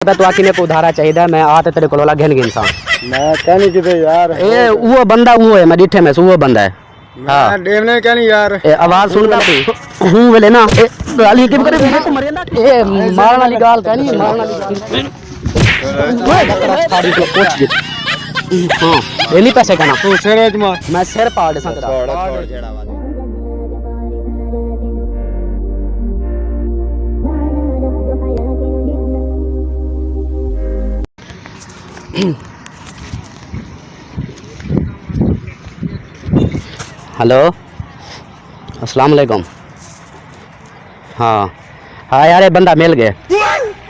रुपए तू आखी मेरे को उधारा चाहिए, मैं आते तेरे को घिन गिनसा मैं कहनी किते यार ए वो बंदा वो है, मैं डिठे में वो बंदा है। हां देवने कहनी यार ए आवाज सुन पा हूं वेले ना ए गाली के करे मेरे को मरे ना ए मारन वाली गाल कहनी, मारन वाली गाल साड़ी को पूछ दे। हां डेली पैसे कहना तू सिर मार, मैं सिर पाड़ दे संग छोड़ जेड़ा हेलो अस्सलाम वालेकुम। हाँ हाँ यार ये बंदा मिल गया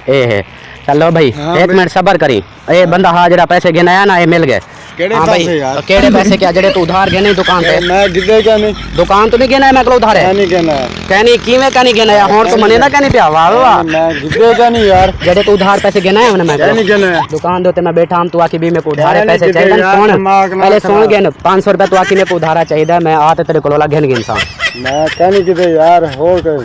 ए है, चलो भाई एक मिनट सबर करी। ये बंदा हाँ जरा पैसे गिनाया ना, ये मिल गए। हाँ पैसे यार केड़े पैसे क्या जड़े तू उधार गिने दुकान पे? मैं गिदे क्या नहीं दुकान तो नहीं गिना है, मैं उधार है नहीं गिना कहनी किवें कहनी गिनाया हुन तो मने ना कहनी पिया वाह वाह मैं गिदे क्या नहीं यार जड़े तू उधार पैसे गिनाया मैंने, मैं नहीं गिना दुकान दे मैं बैठा हम, तू आखी भी मेरे को उधार पैसे चाहिए। सुन पहले सुन गिन 500 रुपए तू आखी मेरे को उधारा चाहिए, मैं आते तेरे को घिन गिनसा। मैं कहनी किते यार हो गए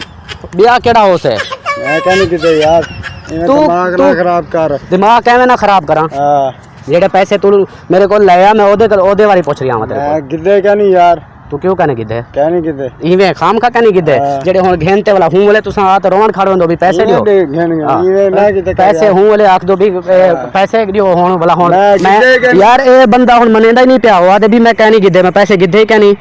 बिया केड़ा हो से मैं कहनी किते यार तू दिमाग ना खराब कर, दिमाग कैਵੇਂ ना खराब करा। हां जेड़े पैसे तू मेरे को लाया मैं ओदे वाली पूछ रहा हूं तेरे मैं गिदे क्या नहीं यार तू क्यों कहने गिदे कहनी किते इवे खाम खा कहने गिदे जेड़े हुन घेनते वाला हूं वाले तुसा आ तो रोन खाड़ो दो भी पैसे दियो इवे ना किते पैसे हूं वाले आख दो भी पैसे दियो हुन वाला हुन मैं यार ए बंदा हुन मनेंदा ही नहीं पिया हुआ ते भी मैं कहनी गिदे, मैं पैसे गिदे ही कहनी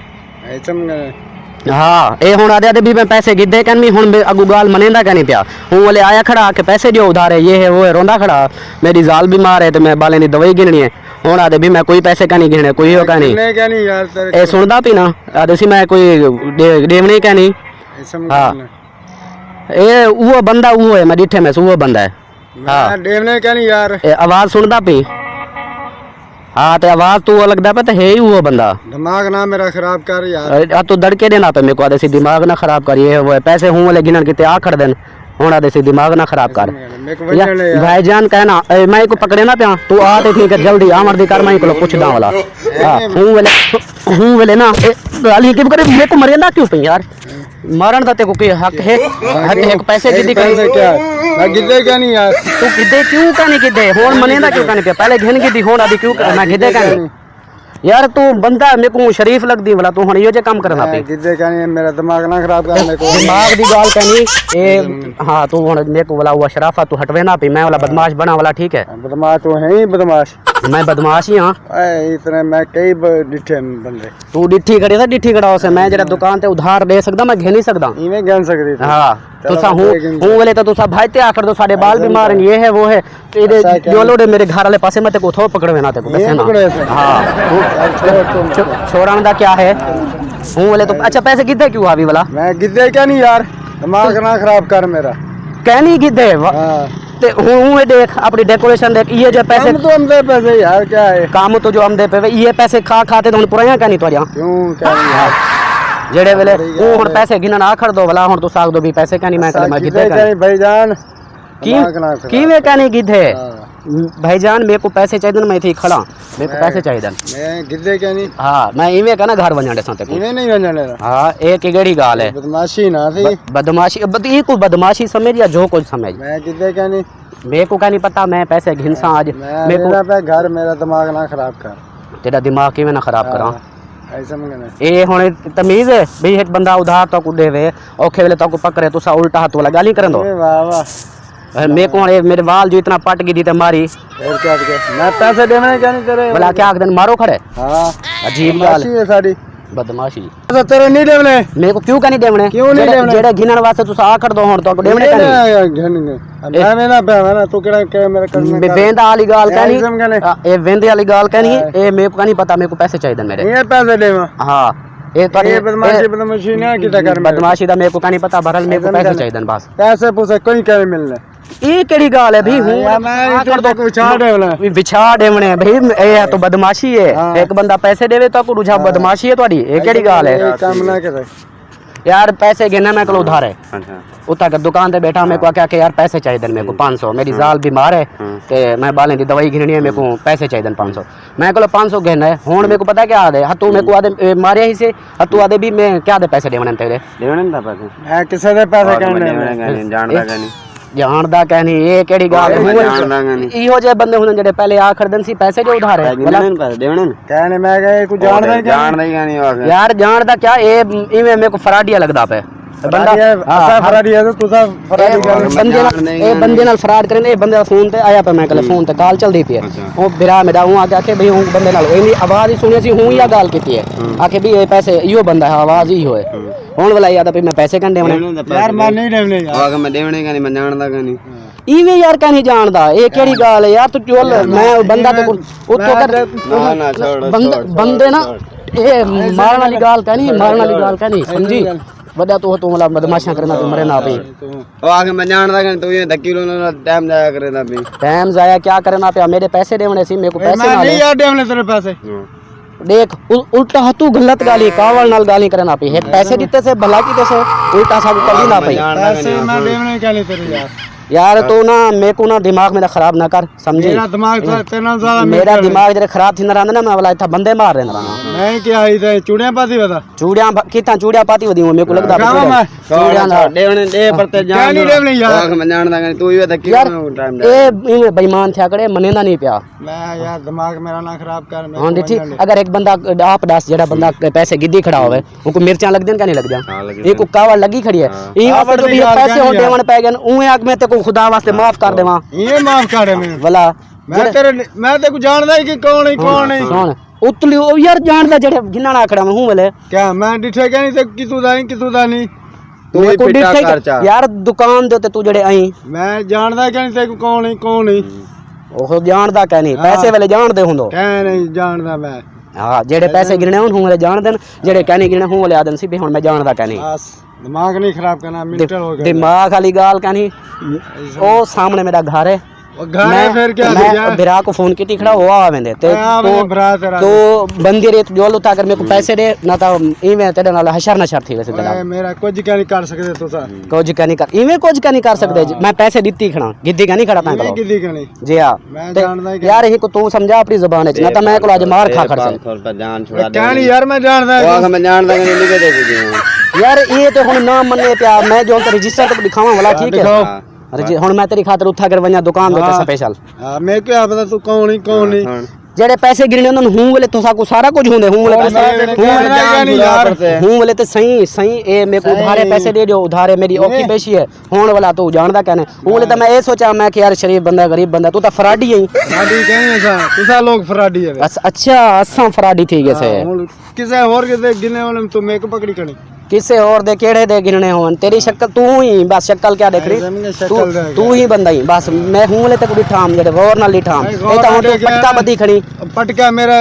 हाँ ए हुन आदे भी मैं पैसे गिदे कहनी हुन अगू गाल मनेंदा कहनी पिया हूं वाले आया खड़ा के पैसे दियो उधारे ये है वो है रोंदा खड़ा, मेरी जाल बीमार है ते मैं बाले नी दवाई गिननी है। हुन आदे भी मैं कोई पैसे कहनी गिनने कोई हो कहनी यार ए सुनदा पी ना आदे सी मैं कोई देवनी कहनी। हां ए वो बंदा वो है, मैं डिठे में वो बंदा है। हां देवने कहनी यार ए आवाज सुनदा पी हाँ ते आवाज तू लगदा पे है ही वो बंदा। दिमाग ना मेरा खराब कर यार तू दड़के देना पे मेरे को आदे सी दिमाग ना खराब कर, ये वो पैसे हूं वाले गिनन किते आ खड़ देन हुन आदे सी दिमाग ना खराब कर। भाईजान कहना मैं को पकड़े ना पिया तू आ ते ठीक है जल्दी आमर दी कर मैं को पूछदा वाला। हां हूं वाले ना गाली के करे मेरे को मरे ना क्यों पे यार मारन दा ते को हक है, हक है पैसे गिदी कर क्या मैं गिदे क्या नहीं यार तू गिदे क्यों कहनी गिदे हुन मनेंदा क्यों कहनी पे पहले घिन गिदी हुन आदि क्यों मैं गिदे कहनी यार तू बंदा मेरे को शरीफ लगदी वाला तू हुन यो जे काम करना पे गिदे कहनी मेरा दिमाग ना खराब कर मेरे को दिमाग दी गाल कहनी ए हां तू हुन मेरे को वाला हुआ शराफा तू हटवे ना पे मैं वाला बदमाश बना वाला ठीक है बदमाश तो है ही बदमाश मैं बदमाश ही हां इतने मैं कई डिठे बंदे तू डिठी खड़ी था डिठी खड़ा से मैं जरा दुकान ते उधार दे सकदा मैं घिन ही सकदा इवें गन सकदी हां तुसा हूं वाले तो तुसा भाई ते आकर दो साडे बाल बीमार हैं ये है वो है तेरे जो लोडे मेरे घर वाले पासे मैं ते को थो पकड़वे ना ते को पैसे ना। हां छोड़न दा क्या है हूं वाले तो अच्छा पैसे कितने क्यों आवी वाला मैं गिदे क्या नहीं यार दिमाग ना खराब कर मेरा कहनी गिदे ते हूं देख अपनी डेकोरेशन देख ये जो पैसे तो हम दे पैसे यार क्या है काम तो जो हम दे पे ये पैसे खा खाते तो पुराया कहनी तोड़िया क्यों क्या जेड़े वेले तू हुन पैसे गिनन आखड़ दो वाला हुन तू साग दो भी पैसे कहनी मैं गिदे कहनी भाईजान किवें कहनी गिदे भाईजान मेरे को पैसे चाहिए मैं थी खड़ा मेरे को पैसे चाहिए मैं गिदे क्या नहीं हां मैं इवें कहना घर वणडे साते को इवें नहीं वणडे हां एक गड़ी गाल है बदमाशी ना थी बदमाशी बदी को बदमाशी समझ या जो कुछ समझ मैं गिदे क्या नहीं मेरे को क्या नहीं पता मैं पैसे घिनसा आज मेरे को पे घर मेरा दिमाग ना खराब कर तेरा दिमाग किवें ना खराब करा ऐसा मंगना ए हुन तमीज है भाई एक बंदा उधार तो को देवे औखे वेले तो को पकड़े तुसा उल्टा हाथ वाला गाली करन दो वाह वाह मेरे को मेरे बाल जो इतना पट गई थी ते मारी और क्या मैं पैसे देने क्या नहीं तेरे भला क्या दिन मारो खड़े। हां अजीब गाल है साडी बदमाशी तो तेरे नहीं देवने मेरे को क्यों नहीं देवने क्यों नहीं देवने जेड़े घिनन वास्ते तू आ कर दो हुन तो देवने कहनी मैं ना पे ना तू केड़ा मेरे करने वेंदा वाली गाल कहनी ए वेंदे वाली गाल कहनी ए मेरे को नहीं पता मेरे को पैसे चाहिए मेरे ये पैसे देवा हां ए तो ये बदमाशी ना किता कर बदमाशी दा मेरे को नहीं पता भरल मेरे को पैसे चाहिए बस पैसे पूछे कोई करे मिलने ये केड़ी गाल है भाई हूं मैं कर दो बिछा देवने बिछा देवने भाई ए तो बदमाशी है एक बंदा पैसे देवे तो को रुझा बदमाशी है तोड़ी ये केड़ी गाल है काम ना करे यार पैसे गिनना मैं को उधार है अच्छा उता के दुकान पे बैठा मेरे को क्या के यार पैसे चाहिए मेरे को 500 मेरी जाल बीमार है ते मैं बालें दी दवाई गिननी है मेरे को पैसे चाहिए 500 मैं को 500 गिनना है हुन मेरे को पता क्या आदे हतू मेरे को आदे मारे ही से हतू आदे भी मैं क्या दे पैसे देवने तेरे देवने ना पैसे मैं किसे दे पैसे कहने जानदा नहीं ਜਾਣਦਾ ਕਹਿਨੀ ਇਹ ਕਿਹੜੀ ਗੱਲ ਇਹੋ ਜਿਹੇ ਬੰਦੇ ਹੁੰਦੇ ਜਿਹੜੇ ਪਹਿਲੇ ਆ ਖੜਦਨ ਸੀ ਪੈਸੇ ਜੋ ਉਧਾਰ ਹੈ कहने मैं गए कुछ जान रहे यार जानदा क्या ये इवें मेरे को फराडिया लगदा पे बंदा अच्छा फराडी है तो तुसा फराडी ए बंदे नाल फराड करे ए बंदे दा फोन ते आया पे मैं कल फोन ते कॉल चलदी पई ओ बिरा मेरा हूं आके आखे भाई हूं बंदे नाल इनी आवाज ही सुनी सी हूं या गाल कीती है आखे भी ये पैसे इयो बंदा है आवाज ही होए हुन वाला याद पे मैं पैसे कंडे होने यार मैं नहीं देवने आगे मैं देवने का नहीं मैं जानदा का नहीं इवें यार का नहीं जानदा ये केड़ी गाल है यार तू चल मैं बंदा ते उतो कर ना छोड़ बंदे ना ए मारने वाली गाल का नहीं मारने वाली गाल का नहीं समझी वदा तू वाला बदमाशियां करना तू मरे ना पे ओ आगे मैं जानदा का तू ये धक्की लो टाइम जाया करेना भी टाइम जाया क्या करना पे मेरे पैसे देवने सी मेरे को पैसे मैं ना नहीं यार देवने तेरे पैसे देख उल्टा तू गलत गाली कावल नाल गाली करना पे एक पैसे दिते से भला की से उल्टा सा कभी ना पे पैसे मैं देवने के लिए तेरे यार तू ना मेरे को ना दिमाग मेरा खराब ना कर समझी मेरा दिमाग तेरा ज्यादा मेरा दिमाग जरे खराब थी ना रहंदा ना मैं वाला इथा बंदे मार रहे ना मैं क्या आई थे चूड़ियां पाती बता चूड़ियां कितना चूड़ियां पाती वदी मेरे को लगदा चूड़ियां ना देवने दे परते क्या नहीं देवने यार आगे मैं जानदा का तू ये धक्की यार लो टाइम ए इवें बेईमान थया करे मनेंदा नहीं पिया मैं यार दिमाग मेरा ना खराब कर मैं हां देखी अगर एक बंदा आप दस जेड़ा बंदा पैसे गिद्दी खड़ा होवे उनको मिर्चां लग देन का नहीं लग जा एक कावा लगी खड़ी है ई वास्ते तो भी पैसे हो देवन पे गन उए आग में ते को खुदा वास्ते माफ कर देवा ये माफ कर दे मैं वाला मैं ते को जानदा ही कि कौन है सुन उतली ओ यार जानदा जेड़े जिन्ना ना खड़ा मैं हूं वाले क्या मैं डिठे क्या नहीं ते कि तू दा नहीं तू ही पिटा कर चा यार दुकान दे ते तू जेड़े आई मैं जानदा क्या नहीं ते को कौन है ओह जानदा क्या नहीं पैसे वाले जानदे हुंदो क्या नहीं जानदा मैं हां जेड़े पैसे गिनने हूं वाले जानदे न जेड़े कहनी गिनने हूं वाले आदन सी भी हुन मैं जानदा क्या नहीं बस दिमाग नहीं खराब करना मिनट हो गया दिमाग वाली गाल क्या नहीं ओ सामने मेरा घर है घर है फिर क्या मैं बिरा को फोन की खड़ा वो आवेंदे ते तो बंदी रे जोल उठा कर मेरे को पैसे दे ना तो इवें तेरे नाल हशर नशर थी वैसे तेरा मेरा कुछ क्या नहीं कर सकते तो सा कुछ क्या नहीं कर इवें कुछ क्या नहीं कर सकते मैं पैसे दित्ती खड़ा गिद्दी का नहीं खड़ा ता करो गिद्दी का नहीं जी हां मैं जानदा यार यही को तू समझा अपनी जुबान है ना तो मैं को आज मार खा खड़ से जान छुड़ा दे क्या नहीं यार मैं जानदा आगे मैं जानदा का नहीं लिखे दे यार ये तो हुन ना मन्ने पिया मैं जो रजिस्टर तो दिखावा वाला ठीक है अरे हुन मैं तेरी खातर उठा कर व냐 दुकान दे स्पेशल हां मैं क्या पता तू कौन नहीं जेड़े पैसे गिरने उन्होंने हूं वाले तो साको सारा कुछ होंदे हूं वाले पैसे हूं वाले ते सही ए मेरे को उधारे पैसे दे दो उधारे मेरी औखी पेशी है होने वाला तू जानदा कहने हूं वाले तो मैं ए सोचा मैं कि यार शरीफ बंदा गरीब बंदा तू तो फराडी है फराडी कहीं ऐसा तुसा लोग फराडी है अच्छा असा फराडी थी कैसे किसे और के गिनने वाले तो मेरे को पकड़ी कनी किसे और दे केड़े दे गिनने होन तेरी शक्ल तू ही बस शक्ल क्या देख रही तू ही बंदा ही बस मैं हूं वाले ते ठाम जेड़े और नाली ठाम ए तो तो पटका बदी खड़ी पटका मेरा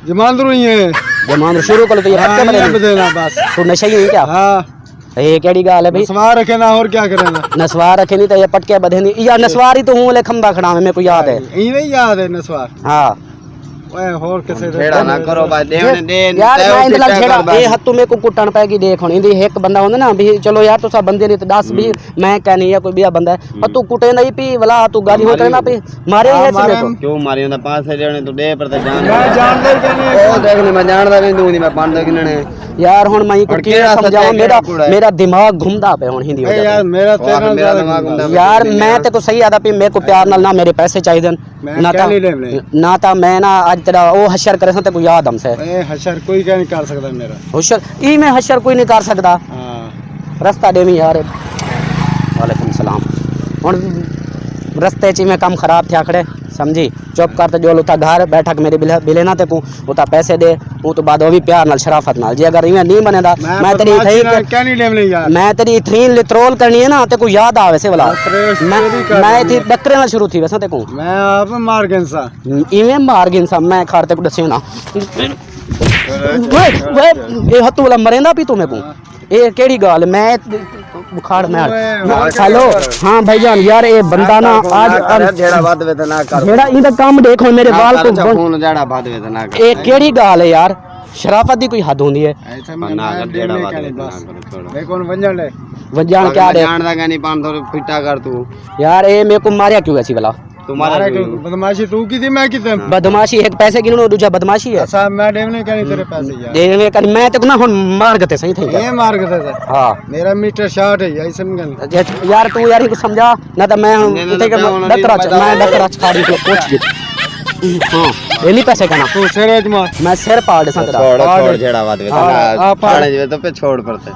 जमांदरू ही है जमांदरू शुरू कर तो ये पटके बदेना बस तू नशे ही क्या हां ये केड़ी गाल है भाई नसवार रखे ना और क्या करेना नसवार रखे नहीं तो ये पटके बधे नहीं या नसवार ही तो हूं वाले खंबा खड़ा में मेरे को याद है ई नहीं याद है नसवार हां ओए और कैसे छेड़ा ना करो भाई देवने दे यार मैं इंदे लाल छेड़ा ए हत्तू में को कुटण पैगी देख हुन इंदी एक बंदा होंदा ना भी चलो यार तो सब बंदे नहीं तो 10 20 मैं कह नहीं है कोई बिया बंदा है पर तू कुटे नहीं पी वाला तू गाली होते ना पी मारे है से मेरे को क्यों मारी होंदा पांच से देवने तू दे पर ते जान मैं जानदा ही नहीं ओ देखने मैं जानदा नहीं तू नहीं मैं पांच गिनने यार हुन मैं को क्या समझाऊं मेरा दिमाग घुमदा पे हुन हिंदी हो यार मेरा तेरा दिमाग यार मैं ते को सही आदा पे मेरे को प्यार नाल ना मेरे पैसे चाहिए ना ता मैं ना आज तेरा ओ हशर करे ते को याद हमसे ए हशर कोई क्या नहीं कर सकता मेरा हशर ई में हशर कोई नहीं कर सकता हां रास्ता देवी यार वालेकुम सलाम हुन रस्ते ची में काम खराब थे खड़े समझी चुप कर तो जो उता घर बैठक मेरे बिले ना ते को उता पैसे दे वो तो बाद वो भी प्यार नाल शराफत नाल जे अगर इवें नहीं बनेदा मैं तेरी थई क्या नहीं लेवले यार मैं तेरी थ्रीन लित्रोल करनी है ना ते को याद आवे से वाला मैं थी डकरे नाल शुरू थी वैसे ते को मैं आप मार गंसा इवें मार गिनसा मैं खार ते को दसे ना वे ये हत्तू वाला मरेंदा पी तू मेरे को ये केड़ी गाल मैं बुखार में हेलो हां भाईजान यार ये बंदा ना आज जेड़ा बात वे ना कर जेड़ा इंदा काम देखो मेरे बाल को फोन जेड़ा बात वे ना कर ये केड़ी गाल है यार शराफत दी कोई हद होंदी है ऐसे मैं ना जेड़ा बात वे ना कर छोड़ मैं कौन वंजन ले वंजन क्या दे जानदा का नहीं 500 पिटा कर तू यार ये मेरे को मारिया क्यों ऐसी वाला तुम्हारा बदमाशी तू की थी मैं की थी बदमाशी एक पैसे गिनो दूजा बदमाशी है अच्छा मैं देवने कहनी तेरे पैसे यार देवे कर मैं तो ना हुन मार गते सही थे ये मार के था हां मेरा मीटर शॉर्ट है यही समझ यार तू यार इनको समझा ना तो मैं इते के डकरा छाड़ी को कोच दी हां ये नहीं पैसे कहना तू सिर अजमा मैं सिर पाड़ दे सकदा छोड़ जेड़ा बात वे थाने जे तो पे छोड़ पड़ते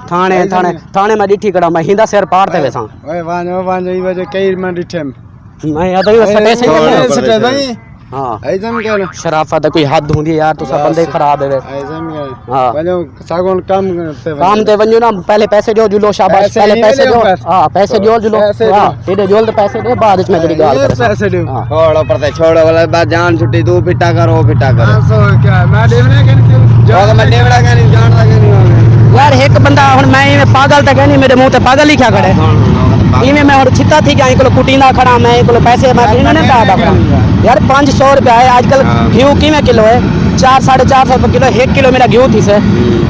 थाने में डिठी कड़ा मैं हिंदा सिर पाड़ते वे सा ओए वांजो ई वजह कई में डिठे मैं याद ही सटे सटे भाई हां ऐसा में कहना शराफत कोई हद होंदी यार तू सब बंदे खराब है ऐसा में कहना हां वजो सागोन काम ते वन्यो ना पहले पैसे दो जुलो शाबाश पहले पैसे दो हां पैसे दो जुलो हां तेरे जोल तो पैसे दे बाद में तेरी गाल कर पैसे दो छोड़ो पड़ते छोड़ो वाला बात जान छुट्टी तू पिटा करो पिटा करो सो क्या मैं देवने कहनी जो मैं देवड़ा कहनी जानदा कहनी यार एक बंदा हुन मैं इमे पागल त कहनी मेरे मुंह ते पागल ही क्या खड़े इमे मैं और छिता थी कि को कुटीना खड़ा मैं को पैसे मैं इन्होंने कहा था यार 500 रुपया है आजकल घी किमें किलो है 400-450 रुपये किलो 1 किलो मेरा घी थी से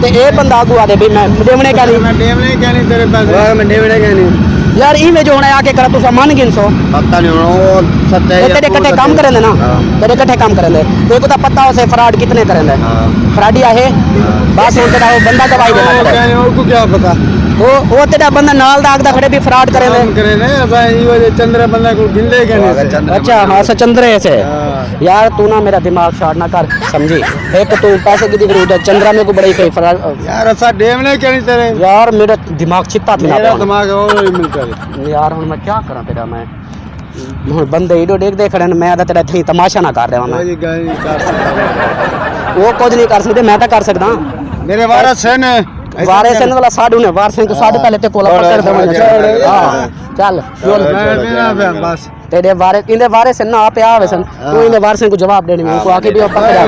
ते ए बंदा आगू आदे भाई मैं देवने का नहीं मैं देवने कहनी तेरे पैसे मैं देवड़ा कहनी यार इमे जो होना आके करा तू मन गिनसो पता नहीं वो सच्चा है तेरे कट्ठे काम करेंगे ना तेरे कट्ठे काम करेंगे तेरे को तो पता हो से फ्रॉड कितने करेंगे फ्रॉडी है बस वो तेरा वो बंदा दवाई देना कहने को क्या पता वो तेरा बंदा नाल दाग दा खड़े भी फ्रॉड करेंगे करे ने भाई ई वजह चंद्र बंदा को गिनले कहने अच्छा हां से चंद्रे से यार तू ना मेरा दिमाग शॉर्ट ना कर समझी एक तू पैसे की दिख रही चंद्रा में को बड़ी कोई फ्रॉड यार ऐसा देवने कहनी तेरे यार मेरा दिमाग चित्ता थी मेरा दिमाग और ही मिलता है यार हुन मैं क्या करा तेरा मैं हुन बंदे इडो देख खड़े ने मैं तेरा थी तमाशा ना कर रहा मैं ये गाय नहीं कर सकता वो कुछ नहीं कर सकते मैं तो कर सकदा मेरे वारस है ने वारे से वाला साडू ने वार से तो साडू पहले ते कोला पकड़ दे हां चल बोल मैं बस तेरे वारे इनदे वारे से ना पे आवे सन तू इनदे वार से को जवाब देनी मैं को आके भी पकड़ आ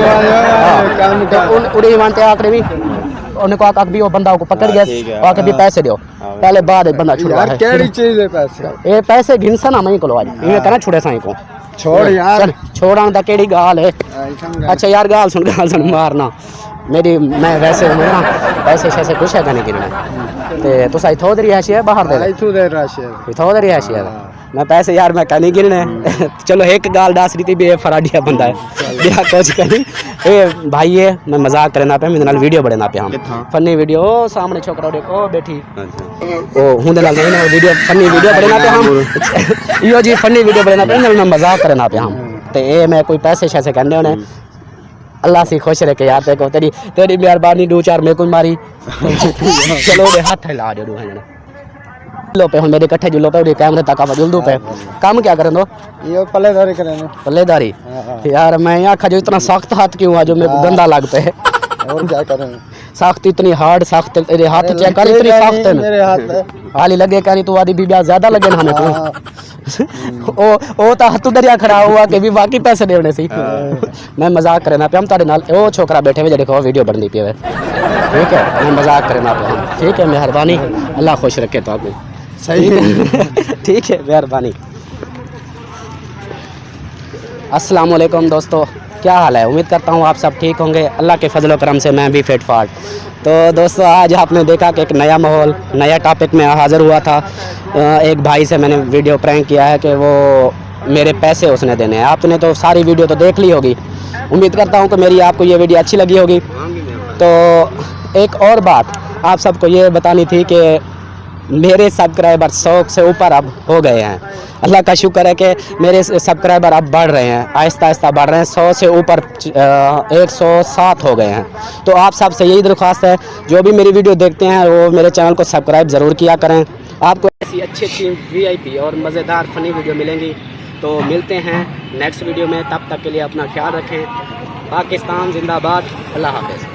काम उन उड़ी मानते आकरे भी उन्हें को आके भी वो बंदा को पकड़ गया आके भी पैसे दो पहले बाद बंदा छुड़ा यार केड़ी चीज है पैसे ए पैसे गिनसा ना मैं को आज ये कहना छुड़े साई को छोड़ यार छोड़ां दा केड़ी गाल है अच्छा यार गाल सुन मारना मेरी मैं वैसे ना पैसे शैसे कुछ है नहीं गिनना ते तो सही थोड़ी रिहाशी है बाहर दे तू दे राशि थोड़ी रिहाशी है मैं पैसे यार मैं कहीं गिनने चलो एक गाल डास रही थी भी ये फराडिया बंदा है बिना कुछ कहीं ए भाई है मैं मजाक करना पे मेरे नाल वीडियो बना पे हम फनी वीडियो सामने छोकरा देखो बैठी ओ हुंदे नाल ना वीडियो फनी वीडियो बना पे हम यो जी फनी वीडियो बना पे ना मजाक करना पे हम ते ए मैं कोई पैसे शैसे करने होने अल्लाह से खुश रखे यार तेको तेरी मेहरबानी 2-4 में कोई मारी चलो दे हाथ हिला दे दो लो पे मेरे कट्ठे जुलो पे कैमरे तक आवा जुल दो पे काम क्या करन दो ये पल्लेदारी करेंगे पल्लेदारी यार मैं यहाँ खा जो इतना सख्त हाथ क्यों आ जो मेरे को गंदा लगता है और क्या करेंगे सख्त इतनी हार्ड सख्त तेरे हाथ चेक कर इतनी सख्त है मेरे हाथ हाली लगे कहीं तू आदि भी ज्यादा लगे ना हमें तो ओ तो हाथ दरिया खड़ा हुआ कि भी बाकी पैसे देने सी मैं मजाक करना पे हम तारे नाल ओ छोकरा बैठे हुए देखो वीडियो बननी पी है ठीक है मैं मजाक करना पे हम ठीक है मेहरबानी अल्लाह खुश रखे तो आपको सही ठीक है मेहरबानी अस्सलाम वालेकुम दोस्तों क्या हाल है उम्मीद करता हूँ आप सब ठीक होंगे अल्लाह के फजल करम से मैं भी फिट फाट तो दोस्तों आज आपने देखा कि एक नया माहौल नया टॉपिक में हाज़िर हुआ था एक भाई से मैंने वीडियो प्रैंक किया है कि वो मेरे पैसे उसने देने हैं आपने तो सारी वीडियो तो देख ली होगी उम्मीद करता हूँ कि मेरी आपको ये वीडियो अच्छी लगी होगी तो एक और बात आप सबको ये बतानी थी कि मेरे सब्सक्राइबर 100 से ऊपर अब हो गए हैं अल्लाह का शुक्र है कि मेरे सब्सक्राइबर अब बढ़ रहे हैं आहिस्ता आहिस्ता बढ़ रहे हैं 100 से ऊपर 107 हो गए हैं तो आप सब से यही दरख्वास्त है जो भी मेरी वीडियो देखते हैं वो मेरे चैनल को सब्सक्राइब ज़रूर किया करें आपको ऐसी अच्छी VIP और मज़ेदार फ़नी वीडियो मिलेंगी तो मिलते हैं नेक्स्ट वीडियो में तब तक के लिए अपना ख्याल रखें पाकिस्तान जिंदाबाद अल्लाह हाफ़िज़।